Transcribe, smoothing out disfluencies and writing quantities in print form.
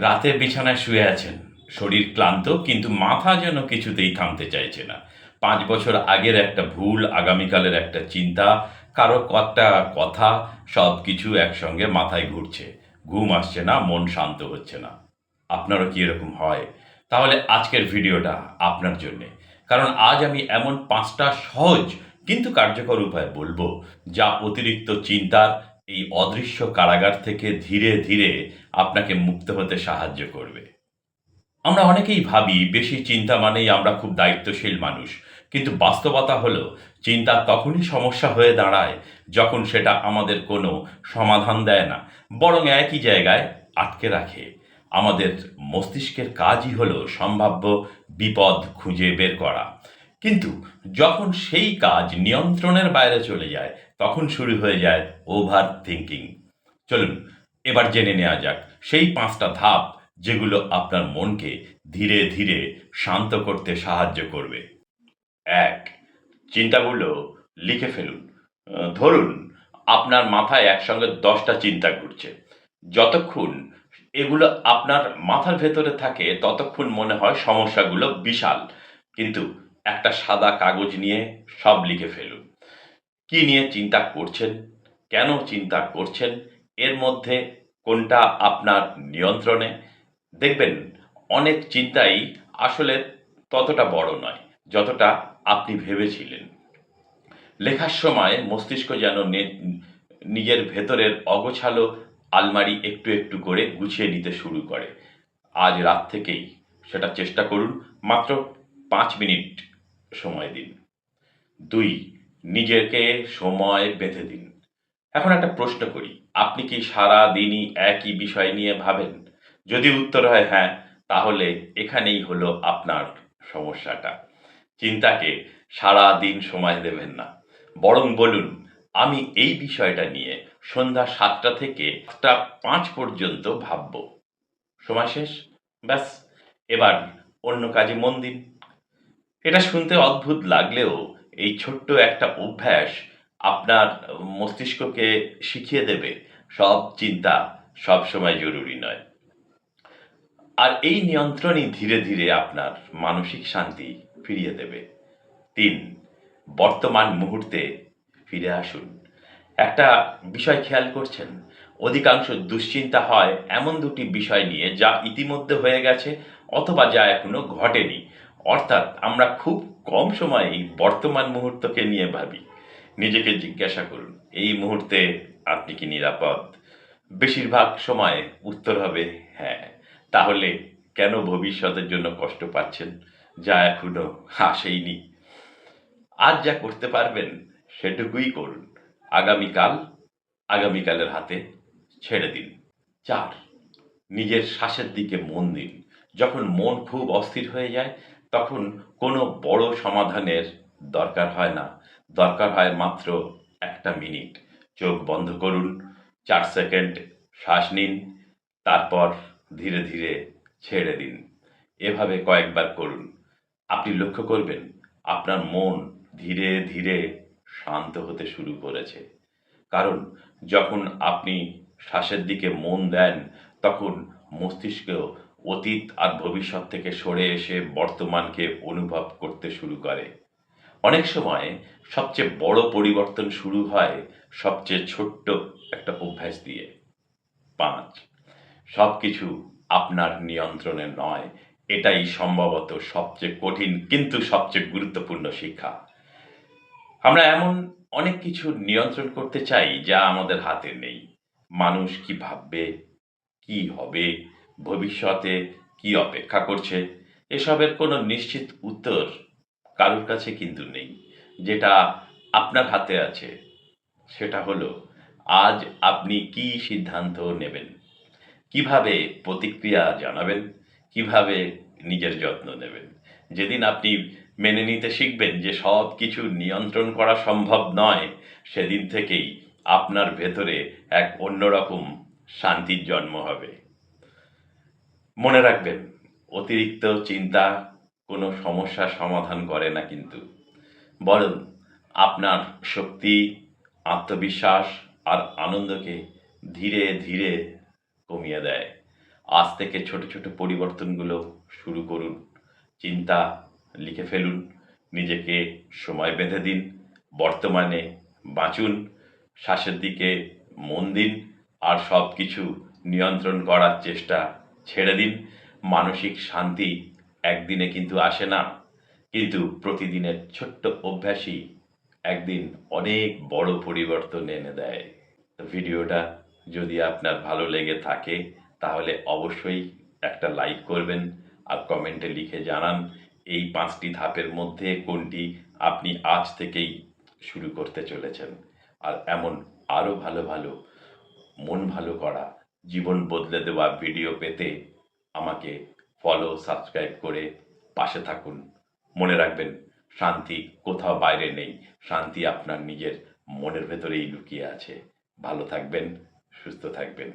রাতে বিছানায় শুয়ে আছেন, শরীর ক্লান্ত কিন্তু মাথা যেন কিছুতেই থামতে চাইছে না। ৫ বছর আগের একটা ভুল, আগামীকালের একটা চিন্তা, কারো একটা কথা, সব কিছু একসঙ্গে মাথায় ঘুরছে। ঘুম আসছে না, মন শান্ত হচ্ছে না। আপনারও কি এরকম হয়? তাহলে আজকের ভিডিওটা আপনার জন্যে। কারণ আজ আমি এমন ৫টা সহজ কিন্তু কার্যকর উপায় বলবো, যা অতিরিক্ত চিন্তার এই অদৃশ্য কারাগার থেকে ধীরে ধীরে আপনাকে মুক্ত হতে সাহায্য করবে। আমরা অনেকেই ভাবি বেশি চিন্তা মানেই আমরা খুব দায়িত্বশীল মানুষ। কিন্তু বাস্তবতা হলো, চিন্তা তখনই সমস্যা হয়ে দাঁড়ায় যখন সেটা আমাদের কোনো সমাধান দেয় না, বরং একই জায়গায় আটকে রাখে। আমাদের মস্তিষ্কের কাজই হলো সম্ভাব্য বিপদ খুঁজে বের করা। কিন্তু যখন সেই কাজ নিয়ন্ত্রণের বাইরে চলে যায়, তখন শুরু হয়ে যায় ওভার থিঙ্কিং। চলুন এবার জেনে নেওয়া যাক সেই ৫টা ধাপ, যেগুলো আপনার মনকে ধীরে ধীরে শান্ত করতে সাহায্য করবে। ১. চিন্তাগুলো লিখে ফেলুন। ধরুন আপনার মাথায় একসঙ্গে ১০টা চিন্তা ঘুরছে। যতক্ষণ এগুলো আপনার মাথার ভেতরে থাকে ততক্ষণ মনে হয় সমস্যাগুলো বিশাল। কিন্তু একটা সাদা কাগজ নিয়ে সব লিখে ফেলুন। কি নিয়ে চিন্তা করছেন, কেন চিন্তা করছেন, এর মধ্যে কোনটা আপনার নিয়ন্ত্রণে। দেখবেন অনেক চিন্তাই আসলে ততটা বড় নয় যতটা আপনি ভেবেছিলেন। লেখার সময় মস্তিষ্ক যেন নিজের ভেতরের অগোছালো আলমারি একটু একটু করে গুছিয়ে নিতে শুরু করে। আজ রাত থেকেই সেটা চেষ্টা করুন। মাত্র ৫ মিনিট সময় দিন। ২. নিজেকে সময় বেঁধে দিন। এখন একটা প্রশ্ন করি, আপনি কি সারা দিনই একই বিষয় নিয়ে ভাবেন? যদি উত্তর হয় হ্যাঁ, তাহলে এখানেই হলো আপনার সমস্যাটা। চিন্তাকে সারা দিন সময় দেবেন না, বরং বলুন, আমি এই বিষয়টা নিয়ে সন্ধ্যা ৭টা থেকে ৮টা ৫ পর্যন্ত ভাবব। সময় শেষ, ব্যাস, এবার অন্য কাজে মন দিন। এটা শুনতে অদ্ভুত লাগলেও এই ছোট্ট একটা অভ্যাস আপনার মস্তিষ্ককে শিখিয়ে দেবে সব চিন্তা সবসময় জরুরি নয়। আর এই নিয়ন্ত্রণই ধীরে ধীরে আপনার মানসিক শান্তি ফিরিয়ে দেবে। ৩. বর্তমান মুহূর্তে ফিরে আসুন। একটা বিষয় খেয়াল করছেন, অধিকাংশ দুশ্চিন্তা হয় এমন দুটি বিষয় নিয়ে যা ইতিমধ্যে হয়ে গেছে অথবা যা এখনো ঘটেনি। অর্থাৎ আমরা খুব কম সময়েই বর্তমান মুহূর্তকে নিয়ে ভাবি। নিজেকে জিজ্ঞাসা করুন, এই মুহূর্তে আপনি কি নিরাপদ? বেশিরভাগ সময় উত্তর হবে হ্যাঁ। তাহলে কেন ভবিষ্যতের জন্য কষ্ট পাচ্ছেন, যা এখনো আসেইনি? আজ যা করতে পারবেন সেটুকুই করুন। আগামীকাল আগামীকালের হাতে ছেড়ে দিন। ৪. নিজের শ্বাসের দিকে মন দিন। যখন মন খুব অস্থির হয়ে যায়, তখন কোনো বড় সমাধানের দরকার হয় না। দরকার হয় মাত্র ১ মিনিট। চোখ বন্ধ করুন, ৪ সেকেন্ড শ্বাস নিন, তারপর ধীরে ধীরে ছেড়ে দিন। এভাবে কয়েকবার করুন। আপনি লক্ষ্য করবেন আপনার মন ধীরে ধীরে শান্ত হতে শুরু করেছে। কারণ যখন আপনি শ্বাসের দিকে মন দেন, তখন মস্তিষ্ক অতীত আর ভবিষ্যৎ থেকে সরে এসে বর্তমানকে অনুভব করতে শুরু করে। অনেক সময় সবচেয়ে বড় পরিবর্তন শুরু হয় সবচেয়ে ছোট্ট একটা অভ্যাস দিয়ে। ৫. সবকিছু আপনার নিয়ন্ত্রণে নয়। এটাই সম্ভবত সবচেয়ে কঠিন কিন্তু সবচেয়ে গুরুত্বপূর্ণ শিক্ষা। আমরা এমন অনেক কিছু নিয়ন্ত্রণ করতে চাই যা আমাদের হাতে নেই। মানুষ কি ভাববে, কি হবে, ভবিষ্যতে কি অপেক্ষা করছে, এসবের কোনো নিশ্চিত উত্তর কারোর কাছে কিন্তু নেই। যেটা আপনার হাতে আছে সেটা হলো, আজ আপনি কি সিদ্ধান্ত নেবেন, কিভাবে প্রতিক্রিয়া জানাবেন, কিভাবে নিজের যত্ন নেবেন। যেদিন আপনি মেনে নিতে শিখবেন যে সব কিছু নিয়ন্ত্রণ করা সম্ভব নয়, সেদিন থেকেই আপনার ভেতরে এক অন্যরকম শান্তির জন্ম হবে। মনে রাখবেন, অতিরিক্ত চিন্তা কোনো সমস্যার সমাধান করে না কিন্তু, বরং আপনার শক্তি, আত্মবিশ্বাস আর আনন্দকে ধীরে ধীরে কমিয়ে দেয়। আজ থেকে ছোট ছোট পরিবর্তনগুলো শুরু করুন। চিন্তা লিখে ফেলুন, নিজেকে সময় বেঁধে দিন, বর্তমানে বাঁচুন, শ্বাসের দিকে মন দিন, আর সব কিছু নিয়ন্ত্রণ করার চেষ্টা ছেড়ে দিন। মানসিক শান্তি একদিনে কিন্তু আসে না, কিন্তু প্রতিদিনের ছোট্ট অভ্যাসই একদিন অনেক বড় পরিবর্তন এনে দেয়। তো ভিডিওটা যদি আপনার ভালো লেগে থাকে তাহলে অবশ্যই একটা লাইক করবেন আর কমেন্টে লিখে জানান এই 5টি ধাপের মধ্যে কোনটি আপনি আজ থেকেই শুরু করতে চলেছেন। আর এমন আরও ভালো ভালো মন ভালো করা, জীবন বদলে দেওয়া ভিডিও পেতে আমাকে ফলো সাবস্ক্রাইব করে পাশে থাকুন। মনে রাখবেন, শান্তি কোথাও বাইরে নেই, শান্তি আপনার নিজের মনের ভেতরেই লুকিয়ে আছে। ভালো থাকবেন, সুস্থ থাকবেন।